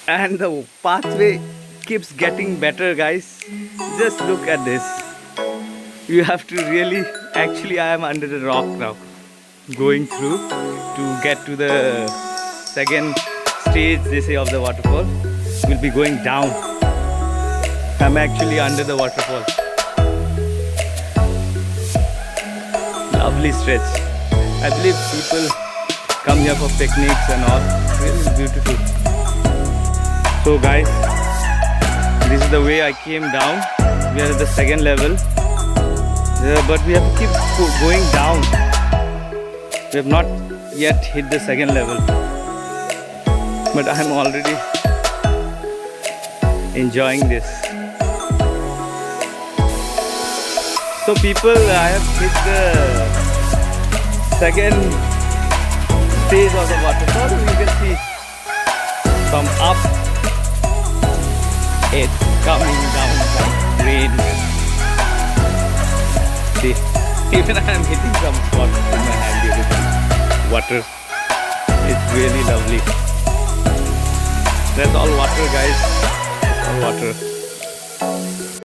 and the pathway keeps getting better, guys. Just look at this. You have to really, actually I am under the rock now, going through to get to the second stage, they say, of the waterfall. We'll be going down. I'm actually under the waterfall. Lovely stretch. I believe people come here for picnics and all. Really beautiful. So guys, this is the way I came down. We are at the second level, but we have to keep going down. We have not yet hit the second level, but I am already enjoying this. So people, I have hit the second stage of the waterfall. You can see from up, it's coming down some rain. See, even I am hitting some spots in my hand due to the water. It's really lovely. That's all water, guys. It's all water.